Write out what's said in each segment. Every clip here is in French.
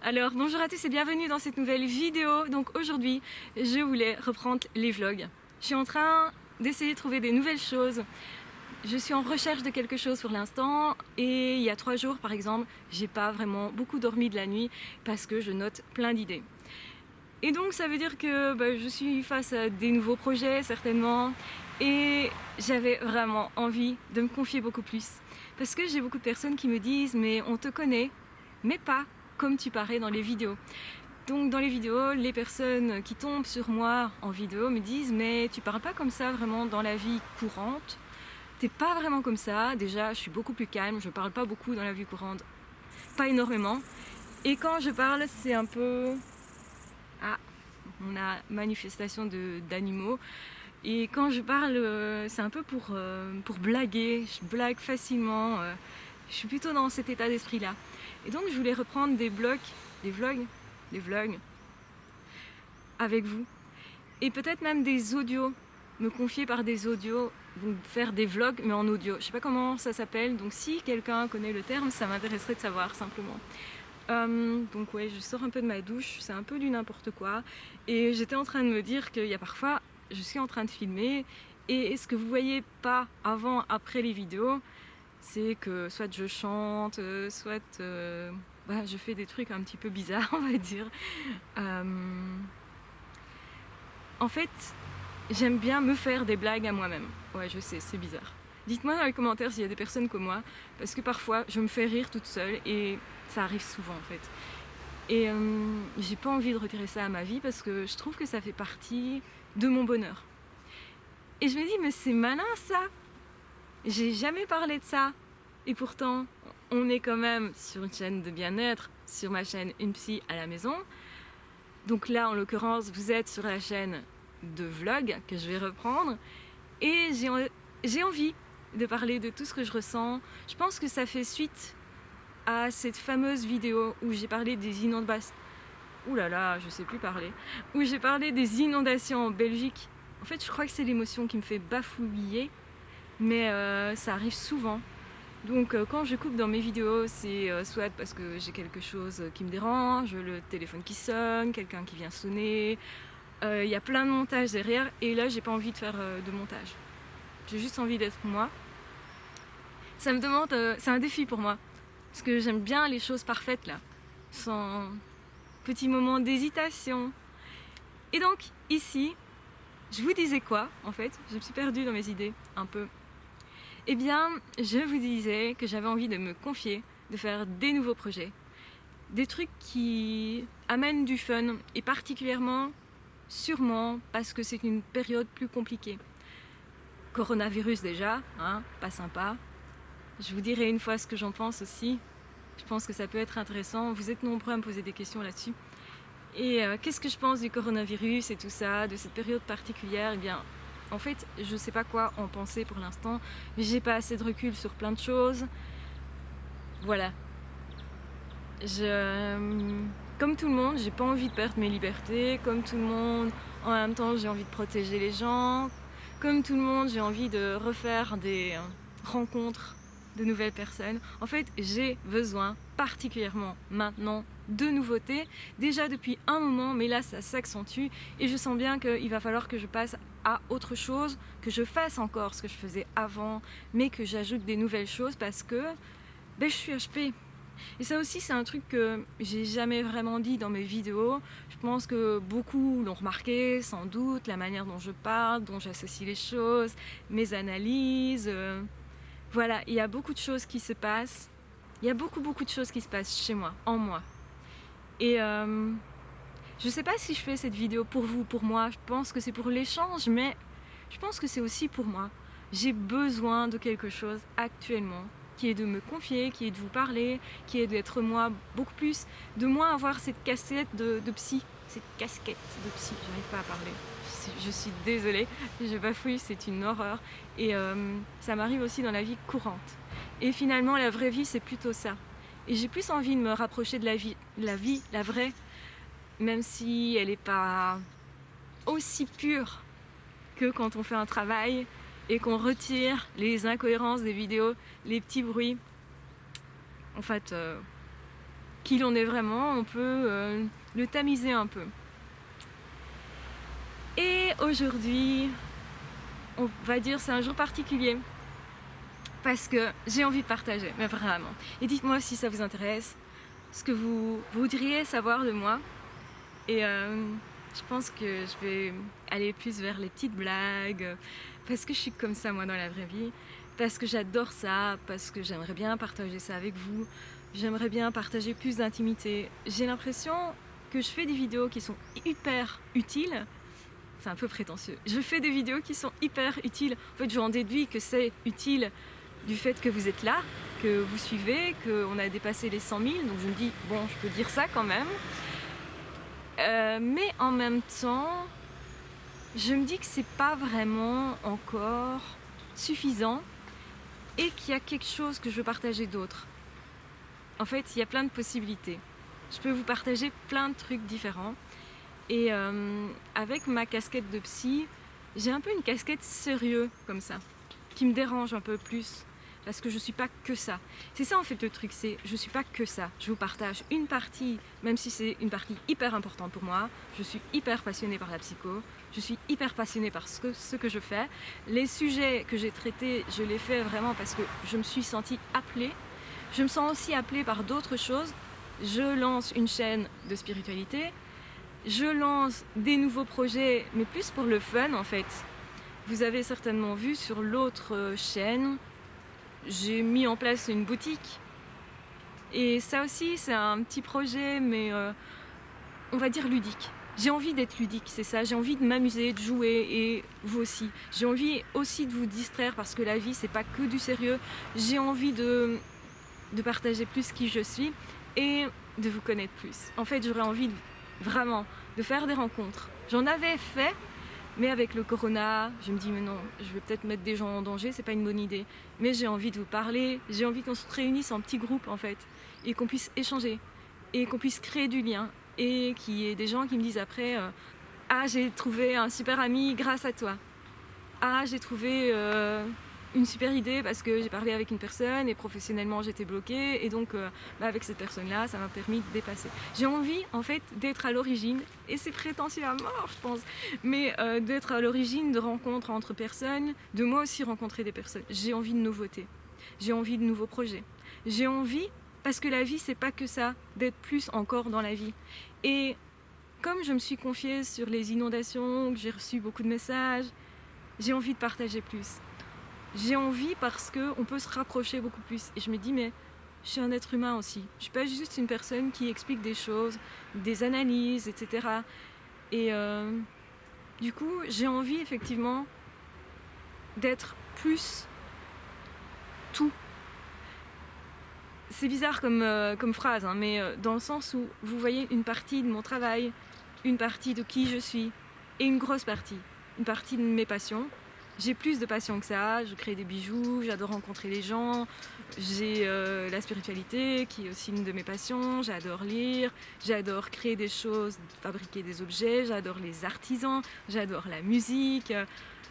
Alors bonjour à tous et bienvenue dans cette nouvelle vidéo. Donc aujourd'hui je voulais reprendre les vlogs. Je suis en train d'essayer de trouver des nouvelles choses. Je suis en recherche de quelque chose pour l'instant et il y a 3 jours par exemple j'ai pas vraiment beaucoup dormi de la nuit parce que je note plein d'idées. Et donc ça veut dire que je suis face à des nouveaux projets certainement et j'avais vraiment envie de me confier beaucoup plus. Parce que j'ai beaucoup de personnes qui me disent mais on te connaît, mais pas comme tu parais dans les vidéos. Donc dans les vidéos, les personnes qui tombent sur moi en vidéo me disent mais tu parles pas comme ça vraiment dans la vie courante. T'es pas vraiment comme ça, déjà je suis beaucoup plus calme, je parle pas beaucoup dans la vie courante, pas énormément. Et quand je parle c'est un peu... Ah, on a manifestation d'animaux. Et quand je parle c'est un peu pour blaguer, je blague facilement, je suis plutôt dans cet état d'esprit là. Et donc je voulais reprendre des vlogs avec vous. Et peut-être même des audios, me confier par des audios, donc faire des vlogs mais en audio. Je sais pas comment ça s'appelle, donc si quelqu'un connaît le terme, ça m'intéresserait de savoir simplement. Donc ouais, je sors un peu de ma douche, c'est un peu du n'importe quoi. Et j'étais en train de me dire qu'il y a parfois, je suis en train de filmer, et ce que vous voyez pas avant, après les vidéos, c'est que soit je chante, soit je fais des trucs un petit peu bizarres, on va dire. En fait, j'aime bien me faire des blagues à moi-même. Ouais, je sais, c'est bizarre. Dites-moi dans les commentaires s'il y a des personnes comme moi, parce que parfois je me fais rire toute seule et ça arrive souvent en fait. Et j'ai pas envie de retirer ça à ma vie parce que je trouve que ça fait partie de mon bonheur. Et je me dis mais c'est malin ça. J'ai jamais parlé de ça. Et pourtant, on est quand même sur une chaîne de bien-être, sur ma chaîne Une Psy à la maison. Donc là, en l'occurrence, vous êtes sur la chaîne de vlog que je vais reprendre. Et j'ai envie de parler de tout ce que je ressens. Je pense que ça fait suite à cette fameuse vidéo où j'ai parlé des inondations. Ouh là là, je sais plus parler. Où j'ai parlé des inondations en Belgique. En fait, je crois que c'est l'émotion qui me fait bafouiller. Mais ça arrive souvent. Donc quand je coupe dans mes vidéos, c'est soit parce que j'ai quelque chose qui me dérange, le téléphone qui sonne, quelqu'un qui vient sonner. Il y a plein de montages derrière et là j'ai pas envie de faire de montage. J'ai juste envie d'être moi. Ça me demande, c'est un défi pour moi. Parce que j'aime bien les choses parfaites là. Sans petits moments d'hésitation. Et donc ici, je vous disais quoi en fait? Je me suis perdue dans mes idées un peu. Eh bien, je vous disais que j'avais envie de me confier, de faire des nouveaux projets. Des trucs qui amènent du fun, et particulièrement, sûrement, parce que c'est une période plus compliquée. Coronavirus déjà, hein, pas sympa. Je vous dirai une fois ce que j'en pense aussi. Je pense que ça peut être intéressant. Vous êtes nombreux à me poser des questions là-dessus. Et qu'est-ce que je pense du coronavirus et tout ça, de cette période particulière? Eh bien, en fait, je ne sais pas quoi en penser pour l'instant, mais j'ai pas assez de recul sur plein de choses. Voilà. Comme tout le monde, j'ai pas envie de perdre mes libertés. Comme tout le monde, en même temps, j'ai envie de protéger les gens. Comme tout le monde, j'ai envie de refaire des rencontres de nouvelles personnes. En fait, j'ai besoin, particulièrement maintenant, de nouveautés. Déjà depuis un moment, mais là, ça s'accentue. Et je sens bien qu'il va falloir que je passe à autre chose, que je fasse encore ce que je faisais avant, mais que j'ajoute des nouvelles choses parce que je suis HP. Et ça aussi c'est un truc que j'ai jamais vraiment dit dans mes vidéos. Je pense que beaucoup l'ont remarqué, sans doute, la manière dont je parle, dont j'associe les choses, mes analyses. Voilà, il y a beaucoup de choses qui se passent. Il y a beaucoup de choses qui se passent chez moi, en moi. Et je sais pas si je fais cette vidéo pour vous, pour moi. Je pense que c'est pour l'échange, mais je pense que c'est aussi pour moi. J'ai besoin de quelque chose actuellement, qui est de me confier, qui est de vous parler, qui est d'être moi beaucoup plus, de moins avoir cette casquette de psy, cette casquette de psy, j'arrive pas à parler, je suis désolée, je bafouille, c'est une horreur, et ça m'arrive aussi dans la vie courante. Et finalement, la vraie vie, c'est plutôt ça. Et j'ai plus envie de me rapprocher de la vraie, même si elle n'est pas aussi pure que quand on fait un travail, et qu'on retire les incohérences des vidéos, les petits bruits. En fait, qui l'on est vraiment, on peut le tamiser un peu. Et aujourd'hui, on va dire c'est un jour particulier parce que j'ai envie de partager, mais vraiment. Et dites-moi si ça vous intéresse, ce que vous voudriez savoir de moi. Et je pense que je vais aller plus vers les petites blagues, parce que je suis comme ça moi dans la vraie vie, parce que j'adore ça, parce que j'aimerais bien partager ça avec vous, j'aimerais bien partager plus d'intimité. J'ai l'impression que je fais des vidéos qui sont hyper utiles. C'est un peu prétentieux. Je fais des vidéos qui sont hyper utiles. En fait, j'en déduis que c'est utile du fait que vous êtes là, que vous suivez, qu'on a dépassé les 100 000. Donc je me dis, bon, je peux dire ça quand même. Mais en même temps, je me dis que c'est pas vraiment encore suffisant et qu'il y a quelque chose que je veux partager d'autre. En fait, il y a plein de possibilités. Je peux vous partager plein de trucs différents. Et avec ma casquette de psy, j'ai un peu une casquette sérieux comme ça, qui me dérange un peu plus, parce que je suis pas que ça. C'est ça en fait le truc, c'est je suis pas que ça. Je vous partage une partie, même si c'est une partie hyper importante pour moi. Je suis hyper passionnée par la psycho, je suis hyper passionnée par ce que je fais. Les sujets que j'ai traités, je les fais vraiment parce que je me suis sentie appelée. Je me sens aussi appelée par d'autres choses. Je lance une chaîne de spiritualité. Je lance des nouveaux projets, mais plus pour le fun en fait. Vous avez certainement vu sur l'autre chaîne, j'ai mis en place une boutique. Et ça aussi, c'est un petit projet, mais on va dire ludique. J'ai envie d'être ludique, c'est ça. J'ai envie de m'amuser, de jouer, et vous aussi. J'ai envie aussi de vous distraire parce que la vie, c'est pas que du sérieux. J'ai envie de partager plus qui je suis et de vous connaître plus. En fait, j'aurais envie vraiment de faire des rencontres. J'en avais fait, mais avec le corona, je me dis mais non, je vais peut-être mettre des gens en danger, c'est pas une bonne idée. Mais j'ai envie de vous parler, j'ai envie qu'on se réunisse en petits groupes en fait, et qu'on puisse échanger, et qu'on puisse créer du lien, et qu'il y ait des gens qui me disent après ah j'ai trouvé un super ami grâce à toi. Ah j'ai trouvé une super idée parce que j'ai parlé avec une personne et professionnellement j'étais bloquée et donc avec cette personne-là, ça m'a permis de dépasser. J'ai envie en fait d'être à l'origine, et c'est prétentieux à mort je pense, mais d'être à l'origine de rencontres entre personnes, de moi aussi rencontrer des personnes. J'ai envie de nouveautés, j'ai envie de nouveaux projets, j'ai envie, parce que la vie c'est pas que ça, d'être plus encore dans la vie. Et comme je me suis confiée sur les inondations, que j'ai reçu beaucoup de messages, j'ai envie de partager plus. J'ai envie parce qu'on peut se rapprocher beaucoup plus. Et je me dis, mais je suis un être humain aussi. Je ne suis pas juste une personne qui explique des choses, des analyses, etc. Et du coup, j'ai envie effectivement d'être plus tout. C'est bizarre comme phrase, hein, mais dans le sens où vous voyez une partie de mon travail, une partie de qui je suis, et une grosse partie, une partie de mes passions. J'ai plus de passion que ça, je crée des bijoux, j'adore rencontrer les gens, j'ai la spiritualité qui est aussi une de mes passions, j'adore lire, j'adore créer des choses, fabriquer des objets, j'adore les artisans, j'adore la musique,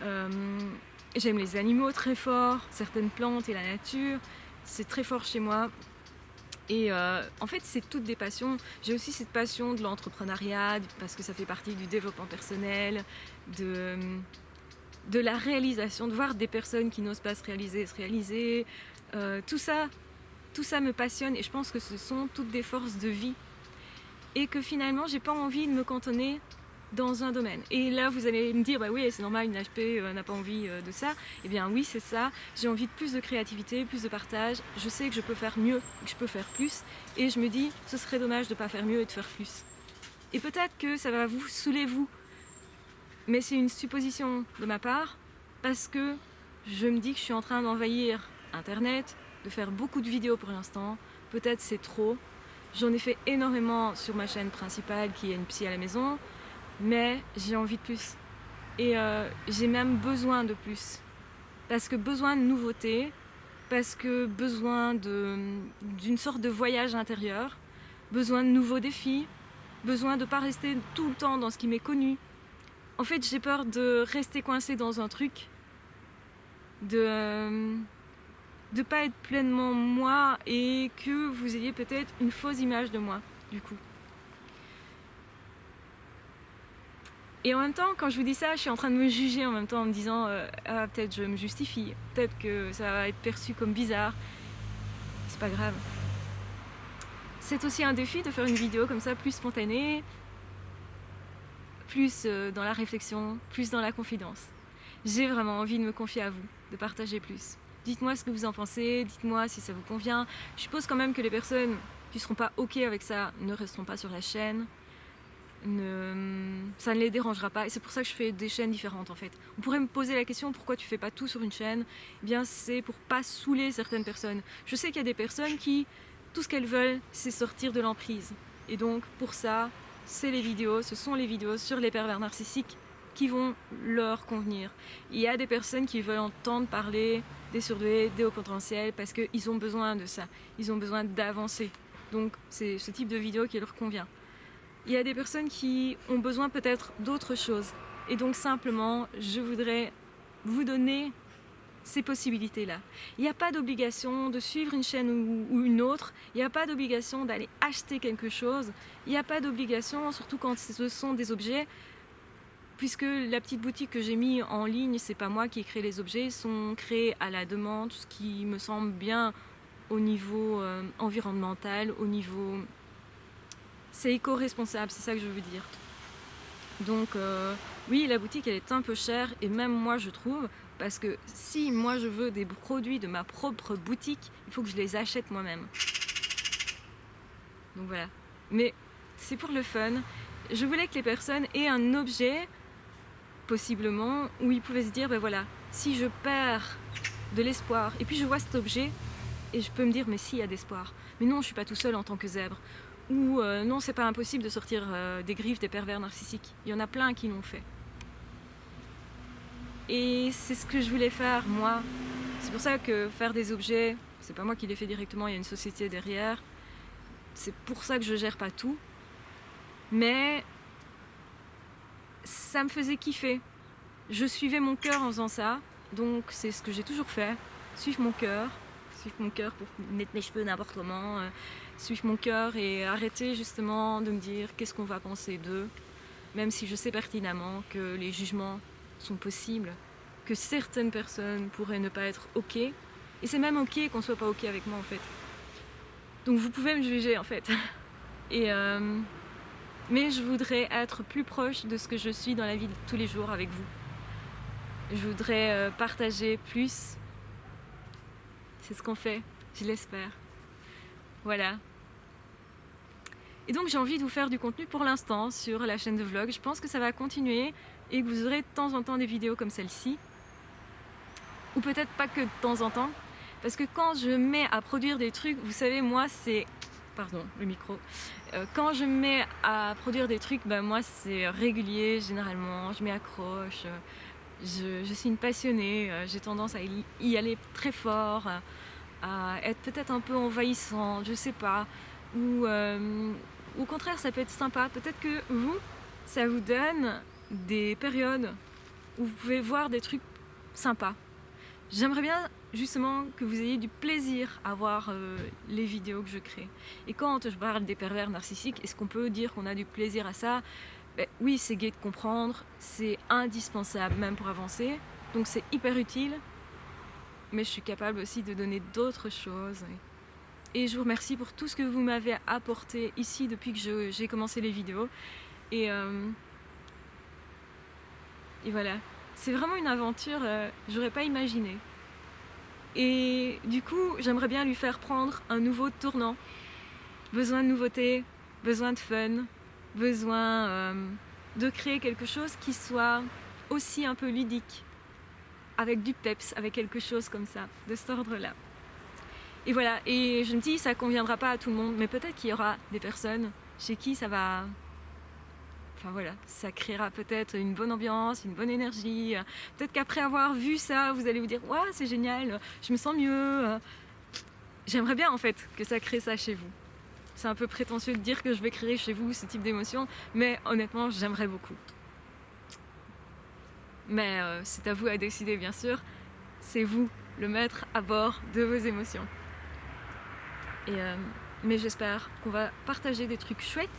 j'aime les animaux très fort, certaines plantes et la nature, c'est très fort chez moi. Et en fait, c'est toutes des passions. J'ai aussi cette passion de l'entrepreneuriat, parce que ça fait partie du développement personnel, de la réalisation, de voir des personnes qui n'osent pas se réaliser. Tout ça me passionne et je pense que ce sont toutes des forces de vie. Et que finalement, j'ai pas envie de me cantonner dans un domaine. Et là, vous allez me dire, bah oui, c'est normal, une HP n'a pas envie de ça. Eh bien oui, c'est ça. J'ai envie de plus de créativité, plus de partage. Je sais que je peux faire mieux, que je peux faire plus. Et je me dis, ce serait dommage de pas faire mieux et de faire plus. Et peut-être que ça va vous saouler, vous. Mais c'est une supposition de ma part, parce que je me dis que je suis en train d'envahir Internet, de faire beaucoup de vidéos pour l'instant. Peut-être c'est trop. J'en ai fait énormément sur ma chaîne principale qui est une psy à la maison, mais j'ai envie de plus. Et j'ai même besoin de plus. Parce que besoin de nouveautés, parce que besoin d'une sorte de voyage intérieur, besoin de nouveaux défis, besoin de ne pas rester tout le temps dans ce qui m'est connu. En fait, j'ai peur de rester coincée dans un truc, de de pas être pleinement moi et que vous ayez peut-être une fausse image de moi, du coup. Et en même temps, quand je vous dis ça, je suis en train de me juger en même temps en me disant ah, peut-être je me justifie, peut-être que ça va être perçu comme bizarre. C'est pas grave. C'est aussi un défi de faire une vidéo comme ça, plus spontanée, plus dans la réflexion, plus dans la confidence. J'ai vraiment envie de me confier à vous, de partager plus. Dites-moi ce que vous en pensez, dites-moi si ça vous convient. Je suppose quand même que les personnes qui ne seront pas OK avec ça ne resteront pas sur la chaîne. Ça ne les dérangera pas et c'est pour ça que je fais des chaînes différentes en fait. On pourrait me poser la question pourquoi tu fais pas tout sur une chaîne. Eh bien c'est pour pas saouler certaines personnes. Je sais qu'il y a des personnes qui, tout ce qu'elles veulent, c'est sortir de l'emprise. Et donc pour ça, ce sont les vidéos sur les pervers narcissiques qui vont leur convenir. Il y a des personnes qui veulent entendre parler des surdoués, des hauts potentiels parce qu'ils ont besoin de ça. Ils ont besoin d'avancer. Donc c'est ce type de vidéo qui leur convient. Il y a des personnes qui ont besoin peut-être d'autre chose. Et donc simplement, je voudrais vous donner ces possibilités-là. Il n'y a pas d'obligation de suivre une chaîne ou une autre. Il n'y a pas d'obligation d'aller acheter quelque chose. Il n'y a pas d'obligation, surtout quand ce sont des objets, puisque la petite boutique que j'ai mis en ligne, c'est pas moi qui ai créé les objets, ils sont créés à la demande, ce qui me semble bien au niveau environnemental, au niveau... C'est éco-responsable, c'est ça que je veux dire. Donc oui, la boutique elle est un peu chère et même moi je trouve, parce que si moi je veux des produits de ma propre boutique, il faut que je les achète moi-même. Donc voilà. Mais c'est pour le fun. Je voulais que les personnes aient un objet, possiblement, où ils pouvaient se dire, ben voilà, si je perds de l'espoir, et puis je vois cet objet, et je peux me dire, mais si, il y a d'espoir. Mais non, je suis pas tout seul en tant que zèbre. Ou non, c'est pas impossible de sortir des griffes des pervers narcissiques. Il y en a plein qui l'ont fait. Et c'est ce que je voulais faire, moi. C'est pour ça que faire des objets, c'est pas moi qui les fais directement, il y a une société derrière. C'est pour ça que je gère pas tout. Mais ça me faisait kiffer. Je suivais mon cœur en faisant ça. Donc c'est ce que j'ai toujours fait. Suivre mon cœur pour mettre mes cheveux n'importe comment. Suivre mon cœur et arrêter justement de me dire qu'est-ce qu'on va penser d'eux, même si je sais pertinemment que les jugements sont possibles, que certaines personnes pourraient ne pas être ok, et c'est même ok qu'on soit pas ok avec moi en fait. Donc vous pouvez me juger en fait. Et mais je voudrais être plus proche de ce que je suis dans la vie de tous les jours avec vous. Je voudrais partager plus. C'est ce qu'on fait, je l'espère. Voilà. Et donc j'ai envie de vous faire du contenu pour l'instant sur la chaîne de vlog. Je pense que ça va continuer et que vous aurez de temps en temps des vidéos comme celle-ci. Ou peut-être pas que de temps en temps. Parce que quand je mets à produire des trucs, vous savez, moi c'est... Pardon, le micro. Quand je me mets à produire des trucs, ben moi c'est régulier généralement. Je m'y accroche. Je suis une passionnée. J'ai tendance à y aller très fort. À être peut-être un peu envahissante, je sais pas, ou au contraire ça peut être sympa, peut-être que vous, ça vous donne des périodes où vous pouvez voir des trucs sympas. J'aimerais bien justement que vous ayez du plaisir à voir les vidéos que je crée. Et quand je parle des pervers narcissiques, est-ce qu'on peut dire qu'on a du plaisir à ça? Ben, oui, c'est gai de comprendre, c'est indispensable même pour avancer, donc c'est hyper utile. Mais je suis capable aussi de donner d'autres choses. Et je vous remercie pour tout ce que vous m'avez apporté ici depuis que j'ai commencé les vidéos. Et voilà, c'est vraiment une aventure, j'aurais pas imaginé. Et du coup, j'aimerais bien lui faire prendre un nouveau tournant. Besoin de nouveautés, besoin de fun, besoin de créer quelque chose qui soit aussi un peu ludique. Avec du peps, avec quelque chose comme ça, de cet ordre-là. Et voilà, et je me dis, ça conviendra pas à tout le monde, mais peut-être qu'il y aura des personnes chez qui ça va... Enfin voilà, ça créera peut-être une bonne ambiance, une bonne énergie. Peut-être qu'après avoir vu ça, vous allez vous dire « Waouh, c'est génial, je me sens mieux ». J'aimerais bien en fait que ça crée ça chez vous. C'est un peu prétentieux de dire que je vais créer chez vous ce type d'émotion, mais honnêtement, j'aimerais beaucoup. Mais c'est à vous à décider bien sûr, c'est vous le maître à bord de vos émotions. Mais j'espère qu'on va partager des trucs chouettes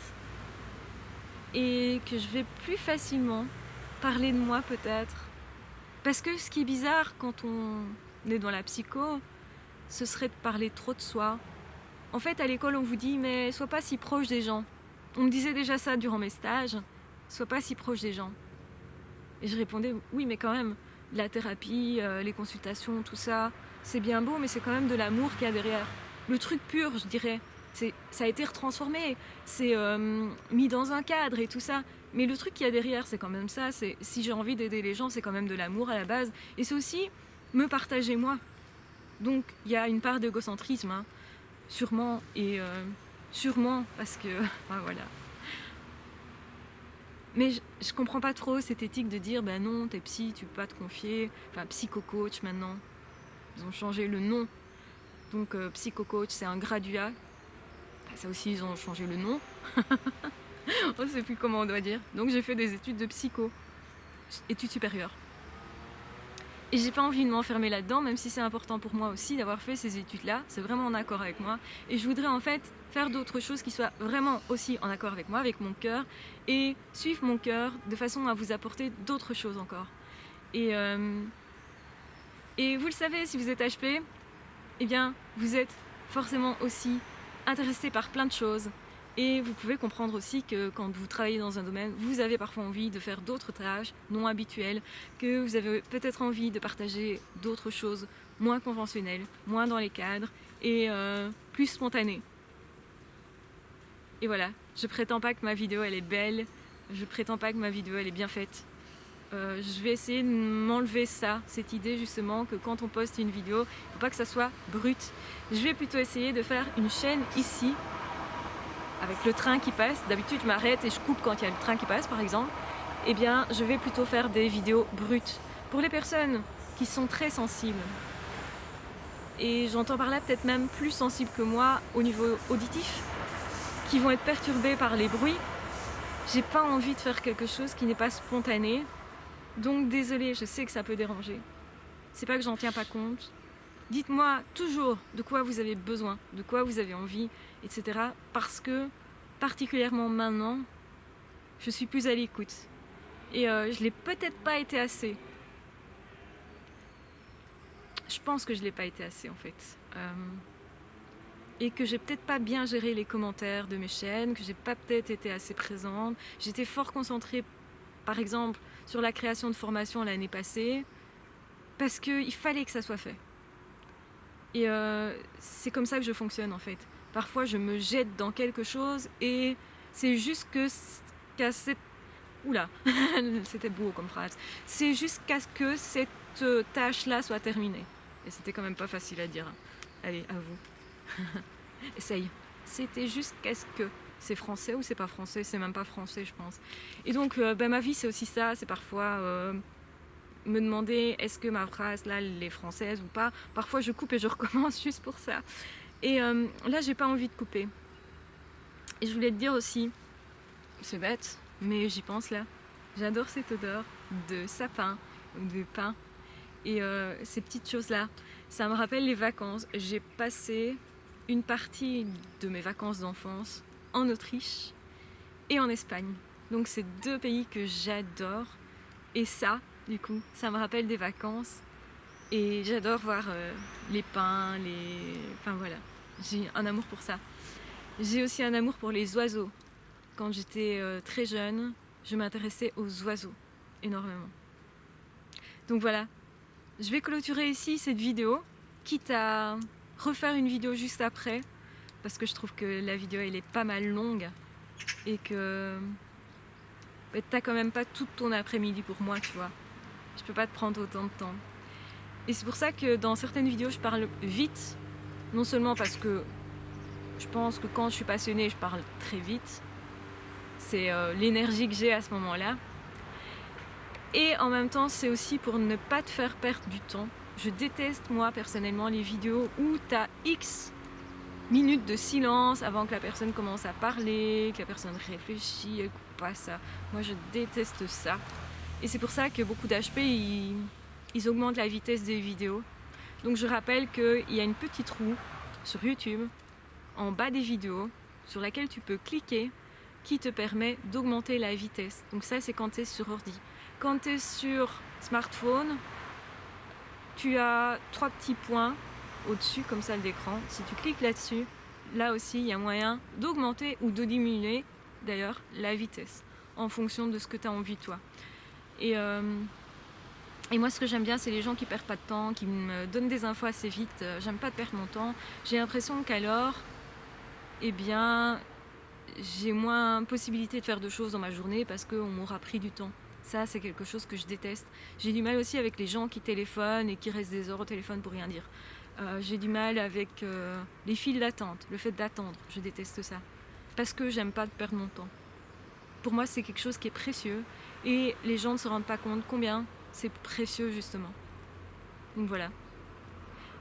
et que je vais plus facilement parler de moi peut-être. Parce que ce qui est bizarre quand on est dans la psycho, ce serait de parler trop de soi. En fait, à l'école, on vous dit, mais sois pas si proche des gens. On me disait déjà ça durant mes stages, sois pas si proche des gens. Et je répondais, oui, mais quand même, la thérapie, les consultations, tout ça, c'est bien beau, mais c'est quand même de l'amour qu'il y a derrière. Le truc pur, je dirais, ça a été retransformé, c'est mis dans un cadre et tout ça. Mais le truc qu'il y a derrière, c'est quand même ça. Si j'ai envie d'aider les gens, c'est quand même de l'amour à la base. Et c'est aussi me partager moi. Donc il y a une part d'égocentrisme, hein, sûrement, et sûrement parce que, ben voilà. Mais je comprends pas trop cette éthique de dire, ben non, t'es psy, tu peux pas te confier. Enfin, psycho-coach maintenant, ils ont changé le nom. Donc psycho-coach, c'est un graduat. Ben, ça aussi, ils ont changé le nom. On ne sait plus comment on doit dire. Donc j'ai fait des études de psycho, études supérieures. Et j'ai pas envie de m'enfermer là-dedans, même si c'est important pour moi aussi d'avoir fait ces études-là. C'est vraiment en accord avec moi. Et je voudrais en fait faire d'autres choses qui soient vraiment aussi en accord avec moi, avec mon cœur, et suivre mon cœur de façon à vous apporter d'autres choses encore. Et vous le savez, si vous êtes HP, eh bien, vous êtes forcément aussi intéressé par plein de choses. Et vous pouvez comprendre aussi que quand vous travaillez dans un domaine, vous avez parfois envie de faire d'autres tâches non habituelles, que vous avez peut-être envie de partager d'autres choses moins conventionnelles, moins dans les cadres et plus spontanées. Et voilà, je prétends pas que ma vidéo elle est belle, je prétends pas que ma vidéo elle est bien faite. Je vais essayer de m'enlever cette idée justement que quand on poste une vidéo, il ne faut pas que ça soit brut. Je vais plutôt essayer de faire une chaîne ici, avec le train qui passe. D'habitude je m'arrête et je coupe quand il y a le train qui passe par exemple. Eh bien je vais plutôt faire des vidéos brutes pour les personnes qui sont très sensibles. Et j'entends par là peut-être même plus sensibles que moi au niveau auditif, qui vont être perturbées par les bruits. J'ai pas envie de faire quelque chose qui n'est pas spontané. Donc désolée, je sais que ça peut déranger. C'est pas que j'en tiens pas compte. Dites-moi toujours de quoi vous avez besoin, de quoi vous avez envie, etc. Parce que, particulièrement maintenant, je suis plus à l'écoute. Et je l'ai peut-être pas été assez. Je pense que je l'ai pas été assez en fait. Et que j'ai peut-être pas bien géré les commentaires de mes chaînes, que j'ai pas peut-être été assez présente. J'étais fort concentrée, par exemple, sur la création de formations l'année passée, parce qu'il fallait que ça soit fait. Et c'est comme ça que je fonctionne en fait. Parfois je me jette dans quelque chose et c'est juste qu'à cette... Oula, c'était beau comme phrase. C'est jusqu'à ce que cette tâche-là soit terminée. Et c'était quand même pas facile à dire. Allez, à vous. Essaye. C'était jusqu'à ce que... C'est français ou c'est pas français? C'est même pas français je pense. Et donc ma vie c'est aussi ça, c'est parfois... me demander est-ce que ma phrase là elle est française ou pas. Parfois je coupe et je recommence juste pour ça. Et là j'ai pas envie de couper. Et je voulais te dire aussi, c'est bête, mais j'y pense là. J'adore cette odeur de sapin ou de pain. Et ces petites choses là, ça me rappelle les vacances. J'ai passé une partie de mes vacances d'enfance en Autriche et en Espagne. Donc c'est deux pays que j'adore. Et ça, du coup, ça me rappelle des vacances et j'adore voir les pins, Enfin voilà, j'ai un amour pour ça. J'ai aussi un amour pour les oiseaux. Quand j'étais très jeune, je m'intéressais aux oiseaux énormément. Donc voilà, je vais clôturer ici cette vidéo, quitte à refaire une vidéo juste après, parce que je trouve que la vidéo elle est pas mal longue et que t'as quand même pas tout ton après-midi pour moi, tu vois. Je peux pas te prendre autant de temps. Et c'est pour ça que dans certaines vidéos, je parle vite. Non seulement parce que je pense que quand je suis passionnée, je parle très vite. C'est l'énergie que j'ai à ce moment-là. Et en même temps, c'est aussi pour ne pas te faire perdre du temps. Je déteste, moi, personnellement, les vidéos où tu as X minutes de silence avant que la personne commence à parler, que la personne réfléchit, elle coupe pas ça. Moi, je déteste ça. Et c'est pour ça que beaucoup d'HP, ils augmentent la vitesse des vidéos. Donc je rappelle qu'il y a une petite roue sur YouTube, en bas des vidéos, sur laquelle tu peux cliquer, qui te permet d'augmenter la vitesse. Donc ça, c'est quand tu es sur ordi. Quand tu es sur smartphone, tu as 3 petits points au-dessus, comme ça, de l'écran. Si tu cliques là-dessus, là aussi, il y a moyen d'augmenter ou de diminuer, d'ailleurs, la vitesse, en fonction de ce que tu as envie, toi. Et moi, ce que j'aime bien, c'est les gens qui perdent pas de temps, qui me donnent des infos assez vite. J'aime pas perdre mon temps. J'ai l'impression qu'alors, eh bien, j'ai moins possibilité de faire de choses dans ma journée parce qu'on m'aura pris du temps. Ça, c'est quelque chose que je déteste. J'ai du mal aussi avec les gens qui téléphonent et qui restent des heures au téléphone pour rien dire. J'ai du mal avec les files d'attente, le fait d'attendre. Je déteste ça. Parce que j'aime pas perdre mon temps. Pour moi, c'est quelque chose qui est précieux et les gens ne se rendent pas compte combien c'est précieux, justement. Donc voilà.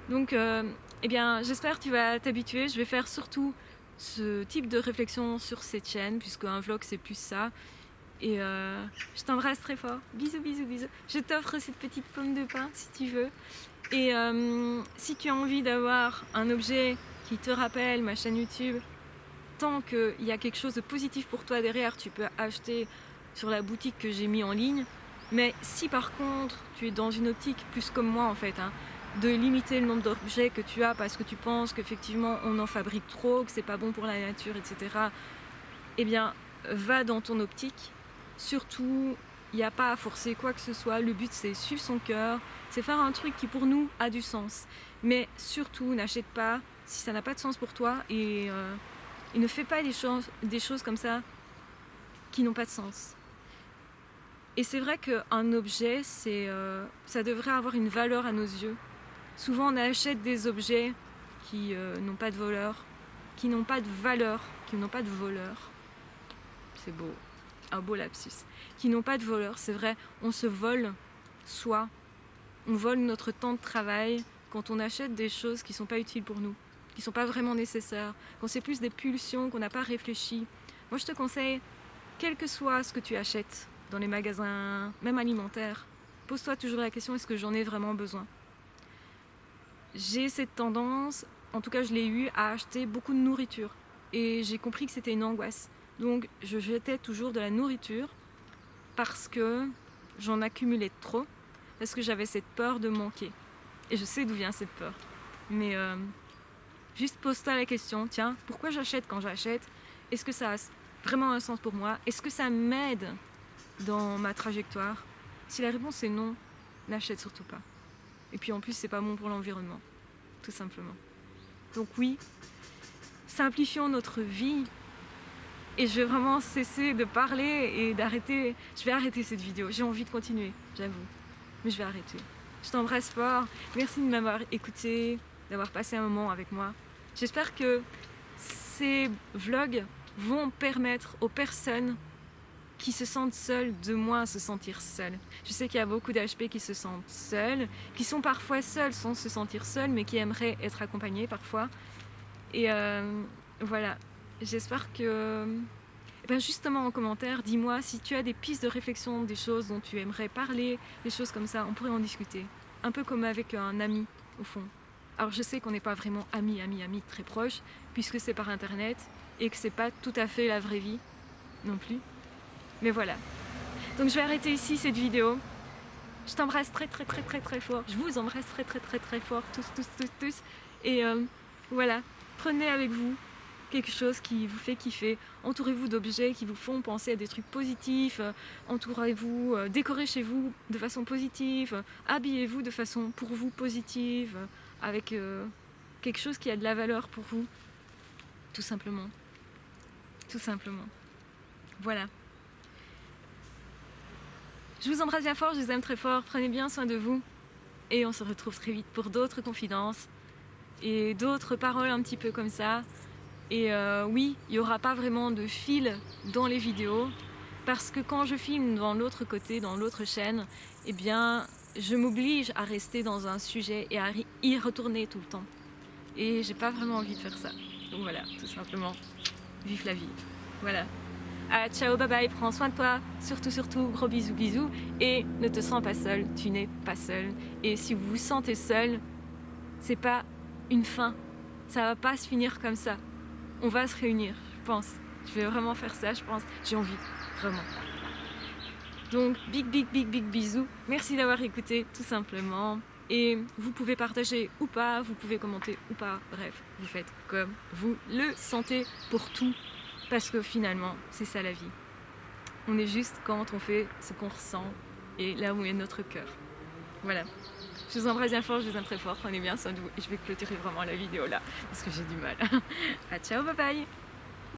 Donc, eh bien, j'espère que tu vas t'habituer. Je vais faire surtout ce type de réflexion sur cette chaîne, puisque un vlog, c'est plus ça. Et je t'embrasse très fort. Bisous, bisous, bisous. Je t'offre cette petite pomme de pain, si tu veux. Et si tu as envie d'avoir un objet qui te rappelle ma chaîne YouTube, tant qu'il y a quelque chose de positif pour toi derrière, tu peux acheter sur la boutique que j'ai mis en ligne. Mais si par contre, tu es dans une optique plus comme moi en fait, de limiter le nombre d'objets que tu as parce que tu penses qu'effectivement on en fabrique trop, que c'est pas bon pour la nature, etc. Eh bien, va dans ton optique. Surtout, il n'y a pas à forcer quoi que ce soit. Le but, c'est suivre son cœur, c'est faire un truc qui pour nous a du sens. Mais surtout, n'achète pas si ça n'a pas de sens pour toi et ne fais pas des choses comme ça qui n'ont pas de sens. Et c'est vrai qu'un objet, ça devrait avoir une valeur à nos yeux. Souvent, on achète des objets qui n'ont pas de valeur, qui n'ont pas de valeur, qui n'ont pas de voleur. C'est beau, un beau lapsus. Qui n'ont pas de voleur, c'est vrai, on se vole soi. On vole notre temps de travail quand on achète des choses qui ne sont pas utiles pour nous, qui ne sont pas vraiment nécessaires, quand c'est plus des pulsions, qu'on n'a pas réfléchi. Moi, je te conseille, quel que soit ce que tu achètes, dans les magasins, même alimentaires, pose-toi toujours la question, est-ce que j'en ai vraiment besoin? J'ai cette tendance, en tout cas je l'ai eu, à acheter beaucoup de nourriture. Et j'ai compris que c'était une angoisse. Donc je jetais toujours de la nourriture parce que j'en accumulais trop, parce que j'avais cette peur de manquer. Et je sais d'où vient cette peur. Mais juste pose-toi la question, tiens, pourquoi j'achète quand j'achète? Est-ce que ça a vraiment un sens pour moi? Est-ce que ça m'aide dans ma trajectoire? Si la réponse est non, n'achète surtout pas. Et puis en plus, c'est pas bon pour l'environnement, tout simplement. Donc oui, simplifions notre vie. Et je vais vraiment cesser de parler et d'arrêter. Je vais arrêter cette vidéo. J'ai envie de continuer, j'avoue. Mais je vais arrêter. Je t'embrasse fort. Merci de m'avoir écouté, d'avoir passé un moment avec moi. J'espère que ces vlogs vont permettre aux personnes qui se sentent seules de moins se sentir seules. Je sais qu'il y a beaucoup d'HP qui se sentent seuls, qui sont parfois seuls sans se sentir seuls, mais qui aimeraient être accompagnés parfois. Et voilà, j'espère que... Eh ben justement en commentaire, dis-moi si tu as des pistes de réflexion, des choses dont tu aimerais parler, des choses comme ça, on pourrait en discuter. Un peu comme avec un ami, au fond. Alors je sais qu'on n'est pas vraiment amis très proches, puisque c'est par internet, et que c'est pas tout à fait la vraie vie, non plus. Mais voilà. Donc je vais arrêter ici cette vidéo. Je t'embrasse très fort. Je vous embrasse très fort, tous. Et voilà, prenez avec vous quelque chose qui vous fait kiffer. Entourez-vous d'objets qui vous font penser à des trucs positifs. Entourez-vous, décorez chez vous de façon positive. Habillez-vous de façon pour vous positive, avec quelque chose qui a de la valeur pour vous. Tout simplement. Tout simplement. Voilà. Je vous embrasse bien fort, je vous aime très fort. Prenez bien soin de vous. Et on se retrouve très vite pour d'autres confidences et d'autres paroles un petit peu comme ça. Et oui, il n'y aura pas vraiment de fil dans les vidéos parce que quand je filme dans l'autre côté, dans l'autre chaîne, eh bien, je m'oblige à rester dans un sujet et à y retourner tout le temps. Et j'ai pas vraiment envie de faire ça. Donc voilà, tout simplement, vive la vie. Voilà. Ciao, bye bye, prends soin de toi, surtout, gros bisous, et ne te sens pas seul, tu n'es pas seul. Et si vous vous sentez seul, c'est pas une fin. Ça va pas se finir comme ça. On va se réunir, je pense. Je vais vraiment faire ça, je pense. J'ai envie, vraiment. Donc, big bisous. Merci d'avoir écouté, tout simplement. Et vous pouvez partager ou pas, vous pouvez commenter ou pas. Bref, vous faites comme vous le sentez pour tout. Parce que finalement, c'est ça la vie. On est juste quand on fait ce qu'on ressent et là où est notre cœur. Voilà. Je vous embrasse bien fort, je vous aime très fort. Prenez bien soin de vous. Et je vais clôturer vraiment la vidéo là parce que j'ai du mal. Ah, ciao, bye bye.